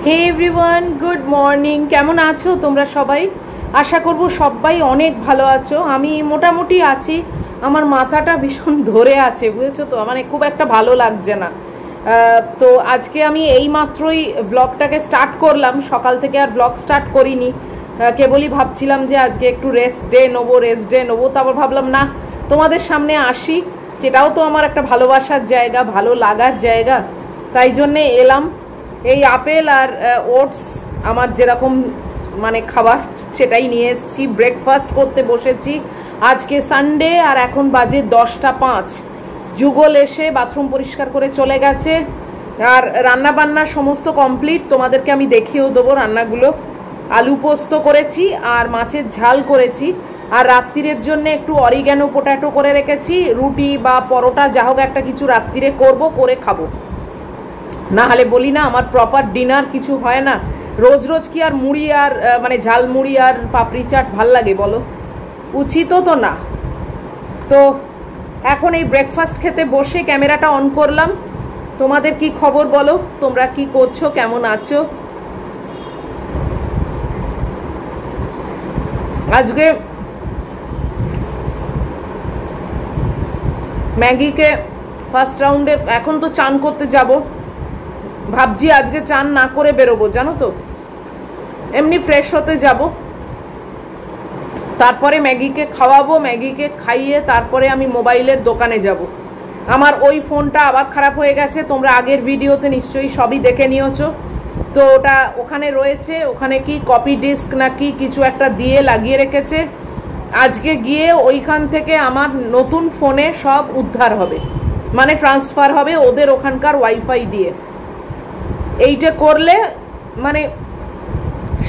হে everyone, good morning. কেমন আছো তোমরা সবাই? আশা করব সবাই অনেক ভালো আছো। আমি মোটামুটি আছি। আমার মাথাটা ভীষণ ধরে আছে, বুঝেছো তো, মানে খুব একটা ভালো লাগছে না। তো আজকে আমি এই মাত্রই ব্লগটাকে স্টার্ট করলাম, সকাল থেকে আর ব্লগ স্টার্ট করিনি। কেবলই ভাবছিলাম যে আজকে একটু রেস্ট ডে নেবো। তারপর ভাবলাম না, তোমাদের সামনে আসি, সেটাও তো আমার একটা ভালোবাসার জায়গা, ভালো লাগার জায়গা। তাই জন্যে এলাম। এই আপেল আর ওটস আমার যেরকম মানে খাবার, সেটাই নিয়ে এসেছি। ব্রেকফাস্ট করতে বসেছি। আজকে সানডে আর এখন বাজে 10টা 5। যুগল এসে বাথরুম পরিষ্কার করে চলে গেছে। আর রান্না বান্নার সমস্ত কমপ্লিট, তোমাদেরকে আমি দেখিয়েও দেবো রান্নাগুলো। আলু পোস্ত করেছি আর মাছের ঝাল করেছি। আর রাত্রিরের জন্য একটু অরিগ্যানো পোট্যাটো করে রেখেছি। রুটি বা পরোটা যা হোক একটা কিছু রাত্রিরে করব, করে খাবো। না হলে বলি না, আমার প্রপার ডিনার কিছু হয় না। রোজ রোজ কি আর মুড়ি আর মানে ঝাল মুড়ি আর পাপড়ি চাট ভাল লাগে বলো? উচিতও তো না। তো এখন এই ব্রেকফাস্ট খেতে বসে ক্যামেরাটা অন করলাম। তোমাদের কি খবর বলো? তোমরা কি করছো, কেমন আছো? আজকে ম্যাগিকে ফার্স্ট রাউন্ডে, এখন তো চান করতে যাব। ভাবছি আজকে চান না করে বেরোবো, জানো তো, এমনি ফ্রেশ হতে যাব। তারপরে ম্যাগিকে খাওয়াবো, ম্যাগিকে খাইয়ে তারপরে আমি মোবাইলের দোকানে যাব। আমার ওই ফোনটা আবার খারাপ হয়ে গেছে, তোমরা আগের ভিডিওতে নিশ্চয়ই সবই দেখে নিয়েছো। তো ওটা ওখানে রয়েছে, ওখানে কি কপি ডিস্ক না কি কিছু একটা দিয়ে লাগিয়ে রেখেছে। আজকে গিয়ে ওইখান থেকে আমার নতুন ফোনে সব উদ্ধার হবে, মানে ট্রান্সফার হবে ওদের ওখানকার ওয়াইফাই দিয়ে। এইটা করলে মানে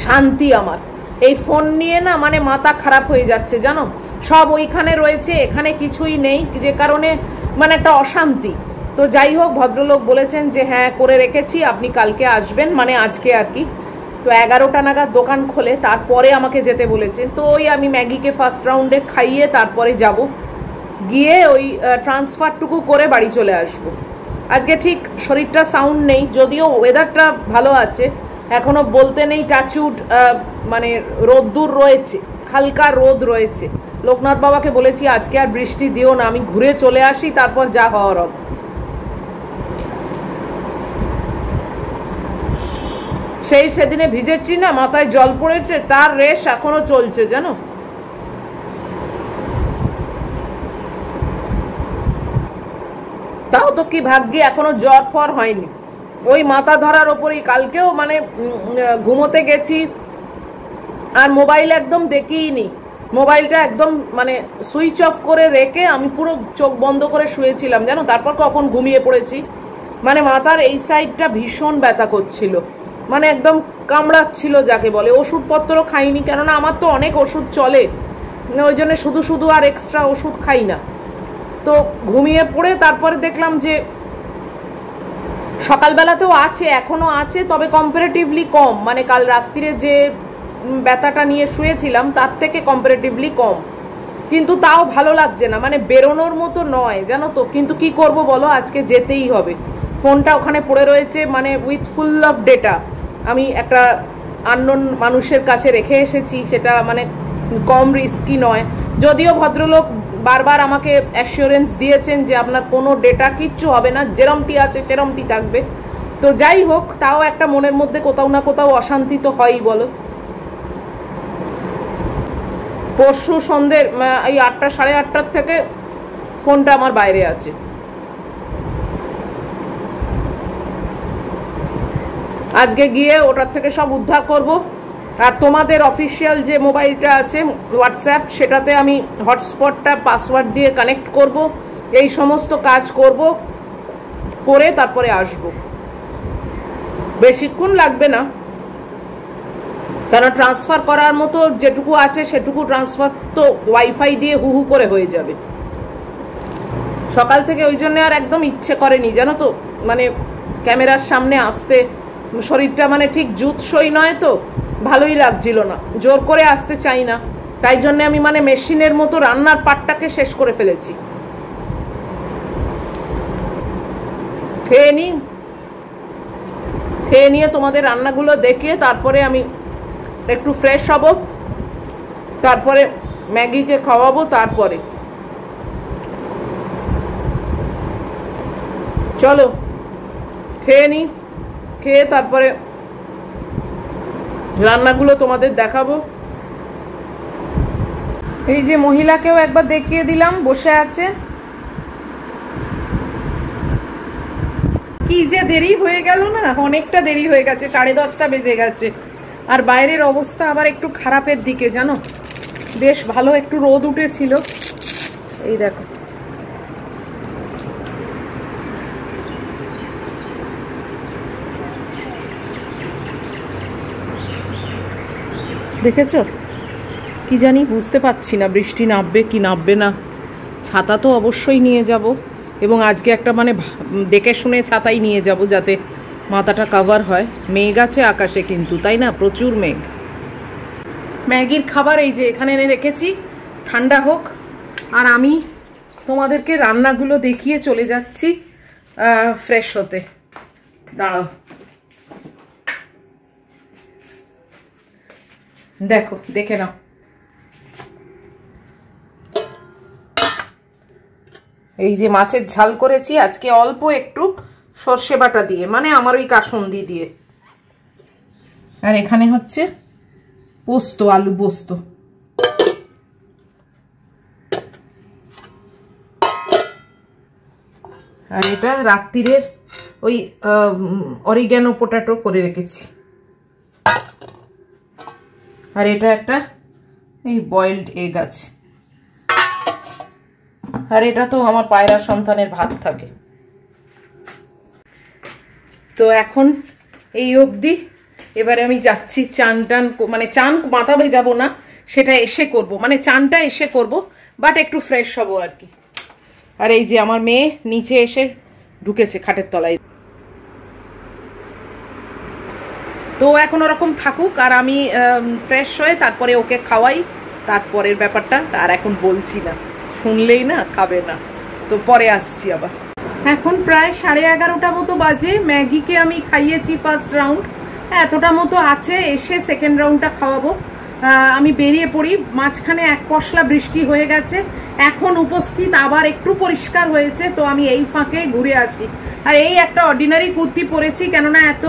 শান্তি আমার। এই ফোন নিয়ে না মানে মাথা খারাপ হয়ে যাচ্ছে, জানো। সব ওইখানে রয়েছে, এখানে কিছুই নেই, যে কারণে মানে একটা অশান্তি। তো যাই হোক, ভদ্রলোক বলেছেন যে হ্যাঁ করে রেখেছি, আপনি কালকে আসবেন, মানে আজকে আর কি। তো 11টা নাগাদ দোকান খোলে, তারপরে আমাকে যেতে বলেছেন। তো ওই আমি ম্যাগিকে ফার্স্ট রাউন্ডে খাইয়ে তারপরে যাব, গিয়ে ওই ট্রান্সফারটুকু করে বাড়ি চলে আসব। আজকে ঠিক শরীরটা সাউন্ড নেই, যদিও ওয়েদারটা ভালো আছে, এখনো বলতে নেই টাচউড, মানে রোদ্দুর রয়েছে, হালকা রোদ রয়েছে। লোকনাথ বাবাকে বলেছি আজকে আর বৃষ্টি দিও না, আমি ঘুরে চলে আসি, তারপর যা হওয়ার হবে। সেদিনে ভিজেছি না, মাথায় জল পড়েছে, তার রেশ এখনো চলছে, জানো। তাও তো কি ভাগ্যে এখনো জ্বর ফর হয়নি। ওই মাথা ধরার ওপরেই কালকেও মানে ঘুমোতে গেছি আর মোবাইল একদম দেখিইনি। মোবাইলটা একদম মানে সুইচ অফ করে রেখে আমি পুরো চোখ বন্ধ করে শুয়েছিলাম, জানো। তারপর কখন ঘুমিয়ে পড়েছি। মানে মাথার এই সাইডটা ভীষণ ব্যথা করছিল, মানে একদম কামড়াচ্ছিল যাকে বলে। ওষুধপত্র খাইনি, কেননা আমার তো অনেক ওষুধ চলে, ওই জন্য শুধু শুধু আর এক্সট্রা ওষুধ খাই না। তো ঘুমিয়ে পড়ে তারপরে দেখলাম যে সকালবেলাতেও আছে, এখনো আছে, তবে কম্পারেটিভলি কম। মানে কাল রাত্রিরে যে ব্যথাটা নিয়ে শুয়েছিলাম তার থেকে কম্পারেটিভলি কম, কিন্তু তাও ভালো লাগছে না, মানে বেরোনোর মতো নয়, জানো তো। কিন্তু কি করব বলো, আজকে যেতেই হবে। ফোনটা ওখানে পড়ে রয়েছে, মানে উইথ ফুল অফ ডেটা। আমি একটা আননোন মানুষের কাছে রেখে এসেছি, সেটা মানে কম রিস্কি নয়। যদিও ভদ্রলোক বারবার আমাকে অ্যাসিওরেন্স দিয়েছেন যে আপনার কোনো ডেটা কিচ্ছু হবে না, যেরমটি আছে সেরমটি থাকবে। তো যাই হোক, তাও একটা মনের মধ্যে কোথাও না কোথাও অশান্তি তো হয়ই বলো। পরশু সন্ধ্যের এই 8টা 8:30 থেকে ফোনটা আমার বাইরে আছে। আজকে গিয়ে ওটার থেকে সব উদ্ধার করব। আর তোমাদের অফিসিয়াল যে মোবাইলটা আছে হোয়াটসঅ্যাপ, সেটাতে আমি হটস্পটটা পাসওয়ার্ড দিয়ে কানেক্ট করব, এই সমস্ত কাজ করব, করে তারপরে আসব। বেশিক্ষণ লাগবে না, কেন ট্রান্সফার করার মতো যেটুকু আছে সেটুকু ট্রান্সফার তো ওয়াইফাই দিয়ে হু হু করে হয়ে যাবে। সকাল থেকে ওই জন্য আর একদম ইচ্ছে করেনি, জানো তো, মানে ক্যামেরার সামনে আসতে। শরীরটা মানে ঠিক জুতসই নয়, তো ভালোই লাগছিল না, জোর করে আসতে চাই না। তাই জন্য আমি মানে মেশিনের মতো রান্নার পাটটাকে শেষ করে ফেলেছি। খেয়ে নি, খেয়ে নিয়ে তোমাদের রান্নাগুলো দেখিয়ে তারপরে আমি একটু ফ্রেশ হব, তারপরে ম্যাগিকে খাওয়াবো। তারপরে চলো খেয়ে নিই, খেয়ে তারপরে রান্নাগুলো তোমাদের দেখাবো। এই যে মহিলাকেও একবার দেখিয়ে দিলাম, বসে আছে। কি যে দেরি হয়ে গেল না, অনেকটা দেরি হয়ে গেছে, 10:30 বেজে গেছে। আর বাইরের অবস্থা আবার একটু খারাপের দিকে, জানো, বেশ ভালো একটু রোদ উঠেছিল। এই দেখো, দেখেছো? কি জানি, বুঝতে পারছি না বৃষ্টি নামবে কি নামবে না। ছাতা তো অবশ্যই নিয়ে যাব, এবং আজকে একটা মানে দেখে শুনে ছাতাই নিয়ে যাব যাতে মাথাটা কভার হয়। মেঘ আছে আকাশে কিন্তু, তাই না? প্রচুর মেঘ। ম্যাগির খাবার এই যে এখানে এনে রেখেছি, ঠান্ডা হোক। আর আমি তোমাদেরকে রান্নাগুলো দেখিয়ে চলে যাচ্ছি ফ্রেশ হতে। দাঁড়াও, দেখো, দেখে নাও। এই যে মাছের ঝাল করেছি আজকে অল্প একটু সর্ষে বাটা দিয়ে, মানে আমার ওই কাসুন্দি দিয়ে। আর এখানে হচ্ছে পোস্ত, আলু পোস্ত। আর এটা রাত্রিরের ওই অরিগ্যানো পোটাটো করে রেখেছি। আর এটা একটা এই বয়েলড এগ আছে। আর এটা তো আমার পায়রা সন্তানের ভাত থাকে। তো এখন এই অবধি। এবারে আমি যাচ্ছি চান টান, মানে চান মাথা ভেজাবো না, সেটা এসে করব, মানে চানটা এসে করব, বাট একটু ফ্রেশ হবো আর কি। আর এই যে আমার মেয়ে নিচে এসে ঢুকেছে খাটের তলায়। তো এখন ওরকম থাকুক, আর আমি ফ্রেশ হয়ে তারপরে ওকে খাওয়াই। তারপরের ব্যাপারটা আর এখন বলছি না, শুনলেই না খাবে না, তো পরে আসছি আবার। এখন প্রায় 11:30 মতো বাজে। ম্যাগিকে আমি খাইয়েছি ফার্স্ট রাউন্ড, এতটা মতো আছে, এসে সেকেন্ড রাউন্ডটা খাওয়াবো। আমি বেরিয়ে পড়ি। মাঝখানে এক পশলা বৃষ্টি হয়ে গেছে, এখন উপস্থিত আবার একটু পরিষ্কার হয়েছে, তো আমি এই ফাঁকে ঘুরে আসি। আর এই একটা অর্ডিনারি কুর্তি পরেছি, কেননা এত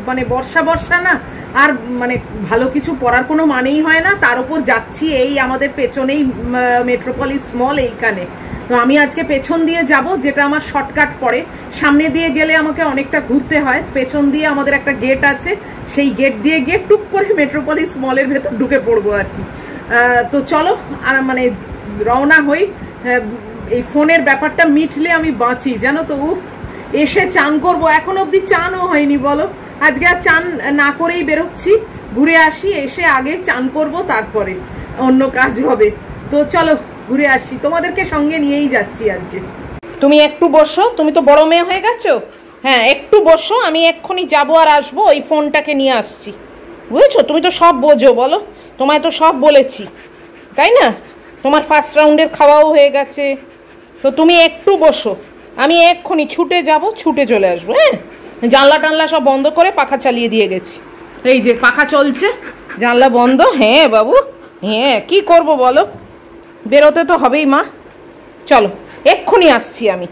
মানে বর্ষা বর্ষা না, আর মানে ভালো কিছু পরার কোনো মানেই হয় না। তার উপর যাচ্ছি এই আমাদের পেছনেই মেট্রোপলিস মল, এইখানে। তো আমি আজকে পেছন দিয়ে যাব, যেটা আমার শর্টকাট পড়ে। সামনে দিয়ে গেলে আমাকে অনেকটা ঘুরতে হয়, পেছন দিয়ে আমাদের একটা গেট আছে, সেই গেট দিয়ে গিয়ে টুক করে মেট্রোপলিস মলের ভেতর ঢুকে পড়বো আর কি। তো চলো, আর মানে রওনা হই। এই ফোনের ব্যাপারটা মিটলে আমি বাঁচি, জানো তো। উফ, এসে চান করবো, এখন অবধি চানও হয়নি বলো। আজকে আর চান না করেই বেরোচ্ছি, ঘুরে আসি, এসে আগে চান করব, তারপরে অন্য কাজ হবে। তো চলো ঘুরে আসি, তোমাদেরকে সঙ্গে নিয়েই যাচ্ছি আজকে। তুমি একটু বসো, তুমি তো বড় মেয়ে হয়ে গেছো। হ্যাঁ, একটু বসো, আমি এক্ষুনি যাবো আর আসবো, ওই ফোনটাকে নিয়ে আসছি, বুঝেছো? তুমি তো সব বোঝো, বলো, তোমায় তো সব বলেছি, তাই না? তোমার ফার্স্ট রাউন্ডের খাওয়াও হয়ে গেছে, তো তুমি একটু বসো, আমি এক্ষুনি ছুটে যাব, ছুটে চলে আসবো। হ্যাঁ, জানলা টানলা সব বন্ধ করে পাখা চালিয়ে দিয়ে গেছি। এই যে পাখা চলছে, জানলা বন্ধ। হ্যাঁ বাবু, হ্যাঁ, কি করব বলো, বেরোতে তো হবেই মা। চলো, এক্ষুনি আসছি আমি।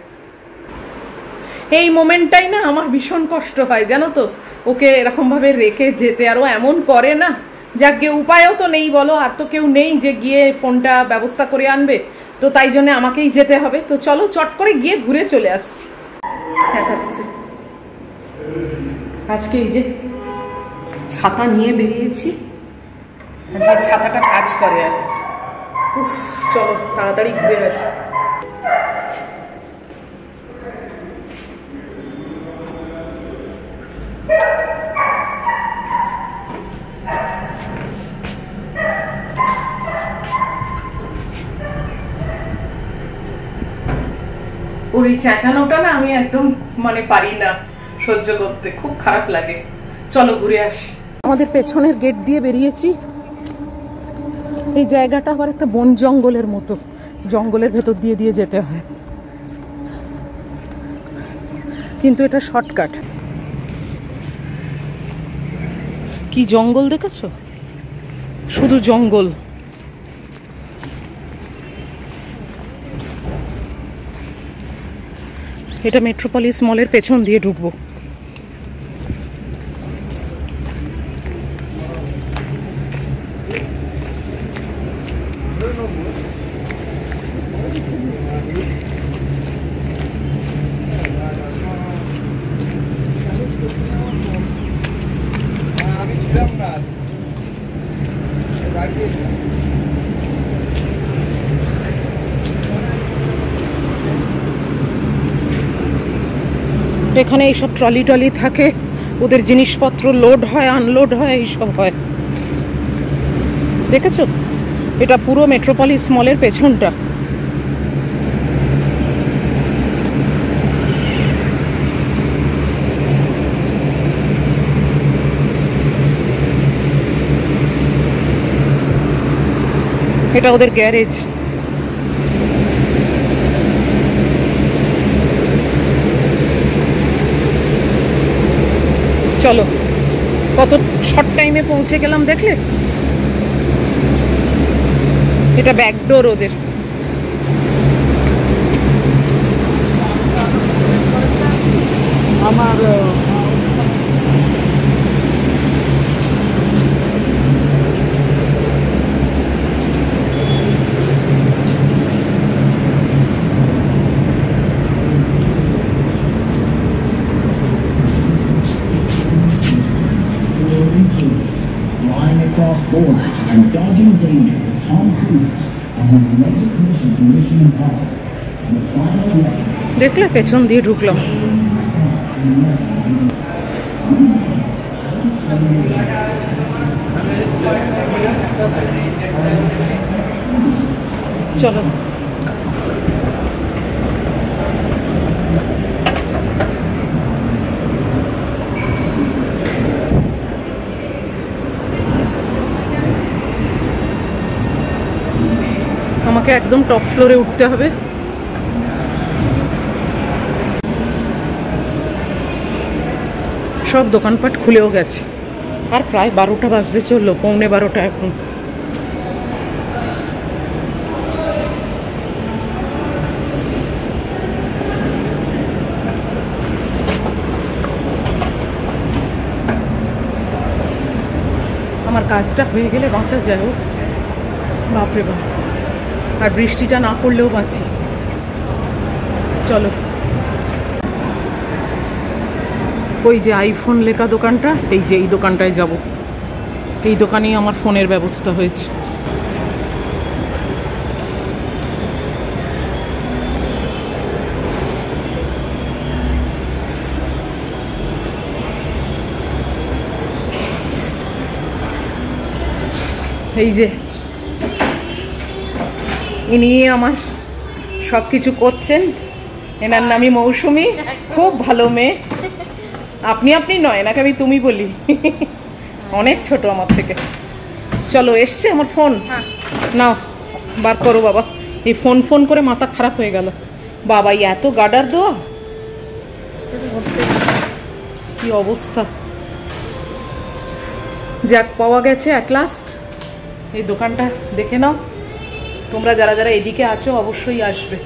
এই মোমেন্টটাই না আমার ভীষণ কষ্ট হয়, জানো তো, ওকে এরকমভাবে রেখে যেতে। আর ও এমন করে না, যাকে উপায়ও তো নেই বলো, আর তো কেউ নেই যে গিয়ে ফোনটা ব্যবস্থা করে আনবে, তো তাই জন্য আমাকেই যেতে হবে। তো চলো, চট করে গিয়ে ঘুরে চলে আসছি। আজকে এই যে ছাতা নিয়ে বেরিয়েছি, যে ছাতাটা কাজ করে আর। উফ, চলো তাড়াতাড়ি ঘুরে আসি। ওর এই চেঁচানোটা না আমি একদম মানে পারি না সহ্য করতে, খুব খারাপ লাগে। চলো ঘুরে আসি। আমাদের পেছনের গেট দিয়ে বেরিয়েছি। এই জায়গাটা আবার একটা বন জঙ্গলের মতো, জঙ্গলের ভেতর দিয়ে দিয়ে যেতে হয়, কিন্তু এটা শর্টকাট। কি জঙ্গল দেখেছো, শুধু জঙ্গল। এটা মেট্রোপলিস মলের পেছন দিয়ে ঢুকবো। এখানে এইসব ট্রলি ট্রলি থাকে, ওদের জিনিসপত্র লোড হয় আনলোড হয় এইসব হয়। দেখেছো, এটা পুরো মেট্রোপলিস মলের পেছনটা। এটা ওদের গ্যারেজ। চলো, কত শর্ট টাইমে পৌঁছে গেলাম দেখলে। এটা ব্যাকডোর ওদের। আমার across borders and dodging danger with Tom Cruise on his latest mission to Mission Impossible. And the final weapon. দেখলে পেছন দিয়ে ঢুকলাম। চলো, আমাকে একদম টপ ফ্লোরে উঠতে হবে। সব দোকানপাট খুলেও গেছে, আর প্রায় 12টা বাজতে চললো, 11:45 এখন। আমার কাজটা হয়ে গেলে বাঁচা যায়। ও বাপরে বাপ, আর বৃষ্টিটা না পড়লেও বাঁচি। চলো, ওই যে আইফোন লেখা দোকানটা, এই যে এই দোকানটায় যাব। এই দোকানেই আমার ফোনের ব্যবস্থা হয়েছে। এই যে ইনি আমার সব কিছু করছেন। এনার নামই মৌসুমি, খুব ভালো মেয়ে। আপনি নয়, এনাকে আমি তুমি বলি, অনেক ছোট আমার থেকে। চলো, এসছে আমার ফোন। নাও বার করো বাবা। এই ফোন করে মাথা খারাপ হয়ে গেল বাবা, এত গার্ডার দেওয়া, কি অবস্থা। জ্যাক পাওয়া গেছে অ্যাট লাস্ট। এই দোকানটা দেখে নাও তোমরা, যারা যারা এদিকে আছো অবশ্যই আসবে।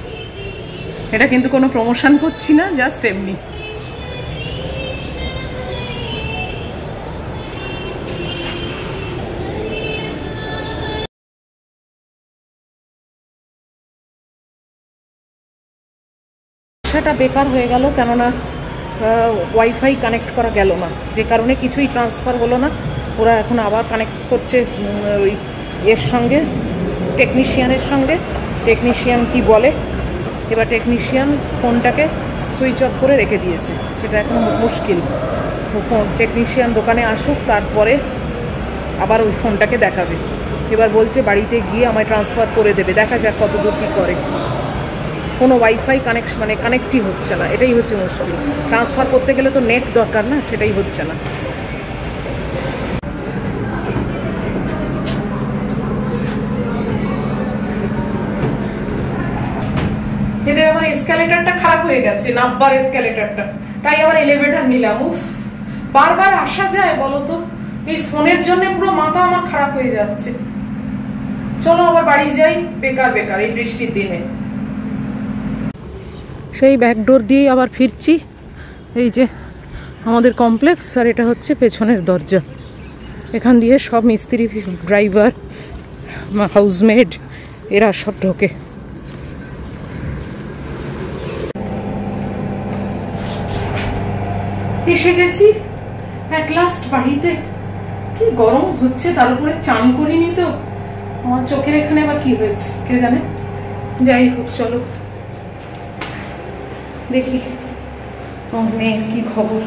এটা কিন্তু কোনো প্রমোশন করছি না, জাস্ট এমনি। সেটা বেকার হয়ে গেল, কেননা ওয়াইফাই কানেক্ট করা গেল না, যে কারণে কিছুই ট্রান্সফার হলো না। ওরা এখন আবার কানেক্ট করছে ওই এর সঙ্গে, টেকনিশিয়ানের সঙ্গে। টেকনিশিয়ান কি বলে, এবার টেকনিশিয়ান ফোনটাকে সুইচ অফ করে রেখে দিয়েছে। সেটা এখন মুশকিল। টেকনিশিয়ান দোকানে আসুক, তারপরে আবার ওই ফোনটাকে দেখাবে। এবার বলছে বাড়িতে গিয়ে আমায় ট্রান্সফার করে দেবে, দেখা যাক কত দূর কী করে। কোনো ওয়াইফাই কানেকশন মানে কানেক্টই হচ্ছে না, এটাই হচ্ছে মুশকিল। ট্রান্সফার করতে গেলে তো নেট দরকার না, সেটাই হচ্ছে না। এদের আবার এসকালেটরটা খারাপ হয়ে গেছে, নাব্বার এসকালেটরটা, তাই আবার এলিভেটর নিলাম। উফ, বারবার আসা যায় বলো তো, এই ফোনের জন্য পুরো মাথা আমার খারাপ হয়ে যাচ্ছে। চলো আবার বাড়ি যাই, বেকার বেকার এই বৃষ্টির দিনে। সেই ব্যাকডোর দিয়েই আবার ফিরছি। এই যে আমাদের কমপ্লেক্স, আর এটা হচ্ছে পেছনের দরজা। এখান দিয়ে সব মিস্ত্রি, ড্রাইভার, হাউসমেড এরা সব ঢোকে। এসে গেছি অ্যাট লাস্ট বাড়িতে। কি গরম হচ্ছে, তার উপরে চান করিনি তো। আমার চোখের এখানে আবার কি হয়েছে কে জানে। যাই হোক, চলো দেখি আমার মেয়ের কি খবর।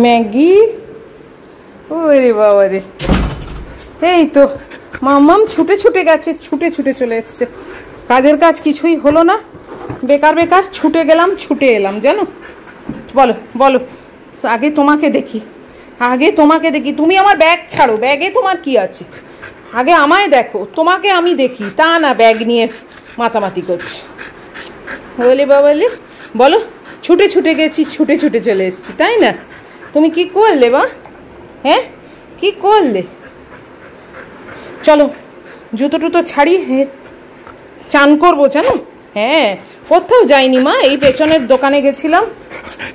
ম্যাগি, ওরে বাবা রে, এই তো মাম্মাম ছুটে ছুটে গেছে, ছুটে ছুটে চলে এসছে। কাজের কাজ কিছুই হলো না, বেকার বেকার ছুটে গেলাম ছুটে এলাম জানো। বলো বলো, আগে তোমাকে দেখি, আগে তোমাকে দেখি। তুমি আমার ব্যাগ ছাড়ো, ব্যাগে তোমার কি আছে? আগে আমায় দেখো, তোমাকে আমি দেখি, তা না ব্যাগ নিয়ে মাতামাতি করছি। বলে বাবালে, বলো ছুটে ছুটে গেছি, ছুটে ছুটে চলে এসছি, তাই না? তুমি কি করলে বা? হ্যাঁ কি করলে? চলো জুতো টুতো ছাড়ি, চান করবো জানো। হ্যাঁ কোথাও যাইনি মা, এই পেছনের দোকানে গেছিলাম,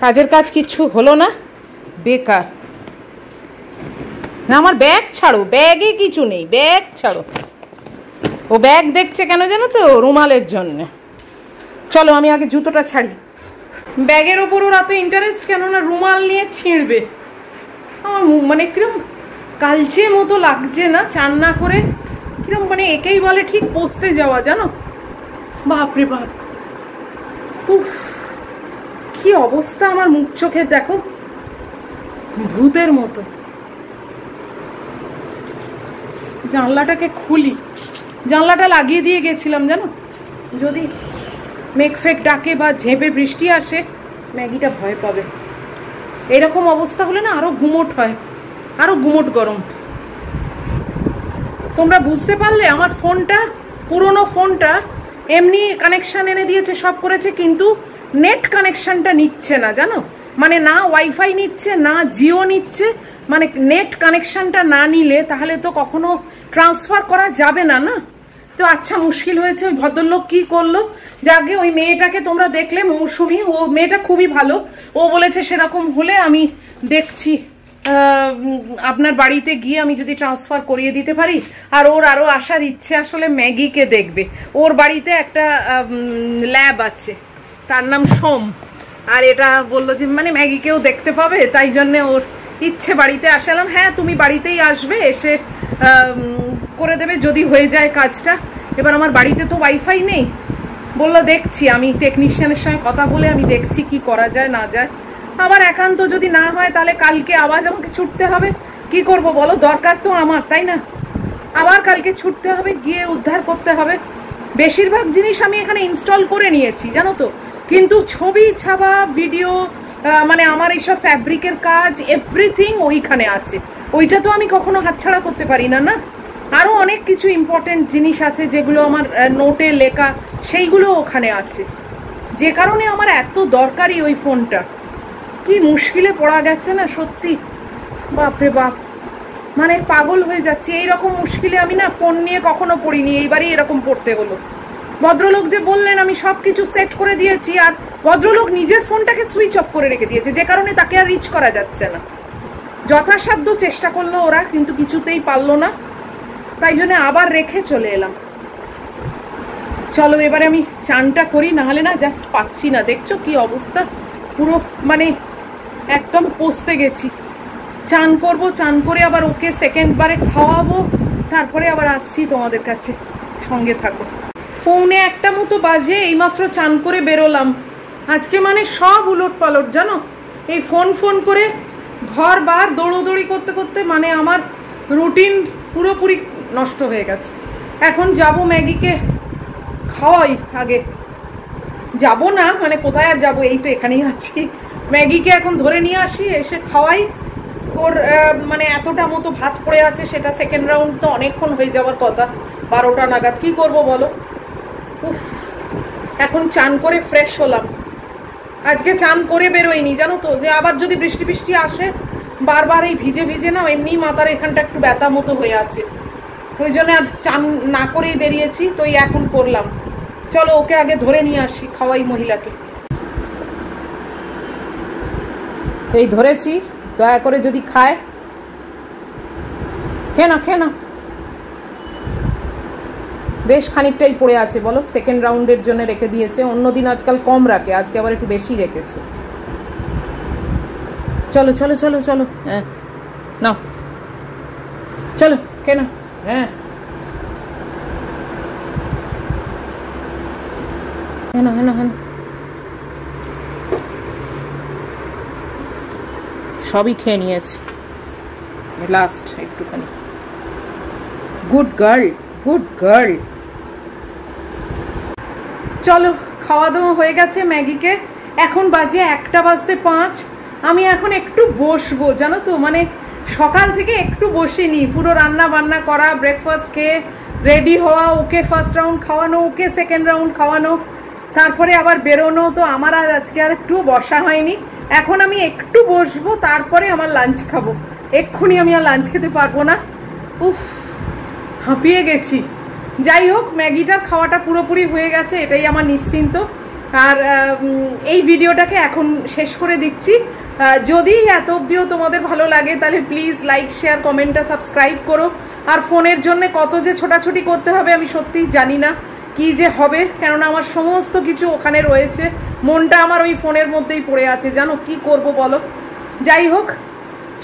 কাজের কাজ কিচ্ছু হলো না, বেকার। না আমার ব্যাগ ছাড়ো, ব্যাগে কিছু নেই, ব্যাগ ছাড়ো। ও ব্যাগ দেখছে কেন জানো তো? রুমালের জন্যে। চলো আমি আগে জুতোটা ছাড়ি। ব্যাগের ওপর ওর এত ইন্টারেস্ট কেন? না রুমাল নিয়ে ছিঁড়বে। আমার মানে কিরম কালচে মতো লাগছে না চান না করে, কিরম মানে একেই বলে ঠিক পোস্তে যাওয়া জানো। বাপরে বাপ, উফ কি অবস্থা আমার মুখ চোখের, দেখো ভূতের মতো। জানলাটাকে খুলি, জানলাটা লাগিয়ে দিয়ে গেছিলাম জানো, যদি মেঘফেক ডাকে বা ঝেঁপে বৃষ্টি আসে ম্যাগিটা ভয় পাবে। এরকম অবস্থা হলে না আরো গুমোট হয়, আরো গুমোট গরম। তোমরা বুঝতে পারলে আমার ফোনটা, পুরোনো ফোনটা এমনি কানেকশন এনে দিয়েছে, সব করেছে, কিন্তু নেট কানেকশনটা নিচ্ছে না জানো। মানে না ওয়াইফাই নিচ্ছে, না জিও নিচ্ছে। মানে নেট কানেকশনটা না নিলে তাহলে তো কখনো ট্রান্সফার করা যাবে না, না তো আচ্ছা মুশকিল হয়েছে। ওই ভদ্রলোক কি করলো, যাকে ওই মেয়েটাকে তোমরা দেখলে, মৌসুমি, ও মেয়েটা খুবই ভালো। ও বলেছে সেরকম হলে আমি দেখছি আপনার বাড়িতে গিয়ে আমি যদি ট্রান্সফার করিয়ে দিতে পারি। আর ওর আরো আসার ইচ্ছে আসলে ম্যাগিকে দেখবে। ওর বাড়িতে একটা ল্যাব আছে, তার নাম সোম, আর এটা বললো যে মানে ম্যাগিকেও দেখতে পাবে, তাই জন্য ওর ইচ্ছে বাড়িতে আসলাম। হ্যাঁ তুমি বাড়িতেই আসবে, এসে করে দেবে যদি হয়ে যায় কাজটা। এবার আমার বাড়িতে তো ওয়াইফাই নেই, বললো দেখছি আমি টেকনিশিয়ানের সঙ্গে কথা বলে আমি দেখছি কি করা যায় না যায়। আবার একান্ত যদি না হয় তাহলে কালকে আবার আমাকে ছুটতে হবে। কি করব বলো, দরকার তো আমার, তাই না? আবার কালকে ছুটতে হবে, গিয়ে উদ্ধার করতে হবে। বেশিরভাগ জিনিস আমি এখানে ইনস্টল করে নিয়েছি জানো তো, কিন্তু ছবি ছাপা, ভিডিও, মানে আমার এইসব ফ্যাব্রিকের কাজ, এভরিথিং ওইখানে আছে। ওইটা তো আমি কখনো হাতছাড়া করতে পারি না, না। আরো অনেক কিছু ইম্পর্টেন্ট জিনিস আছে যেগুলো আমার নোটে লেখা, সেইগুলো ওখানে আছে, যে কারণে আমার এত দরকারি ওই ফোনটা। কি মুশকিলে পড়া গেছে না সত্যি, বাপরে বাপ, মানে পাগল হয়ে যাচ্ছি। এইরকম মুশকিলে আমি না ফোন নিয়ে কখনো পড়িনি, এইবারই এরকম পড়তে হলো। ভদ্রলোক যে বললেন আমি সবকিছু সেট করে দিয়েছি, আর ভদ্রলোক নিজের ফোনটাকে সুইচ অফ করে রেখে দিয়েছে, যে কারণে তাকে আর রিচ করা যাচ্ছে না। যথাসাধ্য চেষ্টা করলো ওরা, কিন্তু কিছুতেই পারলো না, তাই জন্য আবার রেখে চলে এলাম। চলো এবারে আমি চানটা করি, নাহলে না জাস্ট পাচ্ছি না। দেখছো কি অবস্থা, পুরো মানে একদম পচতে গেছি। চান করব, চান করে আবার ওকে সেকেন্ড বারে খাওয়াবো, তারপরে আবার আসছি তোমাদের কাছে, সঙ্গে থাকো। 1:45 মতো বাজে, এইমাত্র চান করে বেরোলাম। আজকে মানে সব উলট পালট জানো, এই ফোন ফোন করে ঘর বার দৌড়োদৌড়ি করতে করতে মানে আমার রুটিন পুরোপুরি নষ্ট হয়ে গেছে। এখন যাব ম্যাগিকে খাওয়াই আগে, যাব না মানে কোথায় আর যাবো, এই তো এখানেই আছি। ম্যাগিকে এখন ধরে নিয়ে আসি, এসে খাওয়াই। ওর মানে এতটা মতো ভাত পড়ে আছে, সেটা সেকেন্ড রাউন্ড তো অনেকক্ষণ হয়ে যাওয়ার কথা, 12টা নাগাদ। কি করব বলো? উফ, এখন চান করে ফ্রেশ হলাম। আজকে চান করে বেরোয়নি জানো তো, যে আবার যদি বৃষ্টি বৃষ্টি আসে, বারবার এই ভিজে ভিজে না এমনি মাথার এখানটা একটু ব্যথা মতো হয়ে আছে, ওই জন্য আর চান না করেই বেরিয়েছি। তো এখন করলাম, চলো ওকে আগে ধরে নিয়ে আসি, খাওয়াই মহিলাকে। এই ধরেছি, দয়া করে যদি খায়, খেয়ে না খেয়ে না। বেশ খানিকটাই পড়ে আছে বলো, সেকেন্ড রাউন্ডের জন্য রেখে দিয়েছে। অন্যদিন আজকাল কম রাখে, আজকে আবার একটু বেশি রেখেছে। চলো চলো চলো চলো, হ্যাঁ নাও চলো খেয়ে না। হ্যাঁ হ্যাঁ না হ্যাঁ না হ্যাঁ, সবই খেয়ে নিয়েছে, লাস্ট একটুখানি। Good girl, good girl. চলো খাওয়া দাওয়া হয়ে গেছে ম্যাগিকে, এখন বাজে 1:05। আমি এখন একটু বসবো জানো তো, মানে সকাল থেকে একটু বসিনি, পুরো রান্না বান্না করা, ব্রেকফাস্ট খেয়ে রেডি হওয়া, ওকে ফার্স্ট রাউন্ড খাওয়ানো, ওকে সেকেন্ড রাউন্ড খাওয়ানো, তারপরে আবার বেরোনো। তো আমার আর আজকে আর একটু বসা হয়নি। এখন আমি একটু বসবো, তারপরে আমার লাঞ্চ খাবো। এক্ষুনি আমি আর লাঞ্চ খেতে পারবো না, উফ হাঁপিয়ে গেছি। যাই হোক, ম্যাগিটার খাওয়াটা পুরোপুরি হয়ে গেছে, এটাই আমার নিশ্চিন্ত। আর এই ভিডিওটাকে এখন শেষ করে দিচ্ছি। যদি এত অবধিও তোমাদের ভালো লাগে, তাহলে প্লিজ লাইক, শেয়ার, কমেন্টটা সাবস্ক্রাইব করো। আর ফোনের জন্য কত যে ছোটাছুটি করতে হবে আমি সত্যিই জানি না কি যে হবে, কেননা আমার সমস্ত কিছু ওখানে রয়েছে, মনটা আমার ওই ফোনের মধ্যেই পড়ে আছে, জানো কি করব বলো। যাই হোক,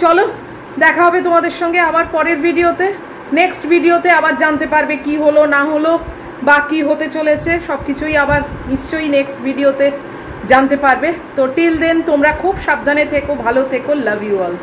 চলো দেখা হবে তোমাদের সঙ্গে আবার পরের ভিডিওতে। নেক্সট ভিডিওতে আবার জানতে পারবে কি হলো না হলো বা কি হতে চলেছে, সব কিছুই আবার নিশ্চয়ই নেক্সট ভিডিওতে জানতে পারবে। তো টিল দেন তোমরা খুব সাবধানে থেকো, ভালো থেকো, লাভ ইউ অল।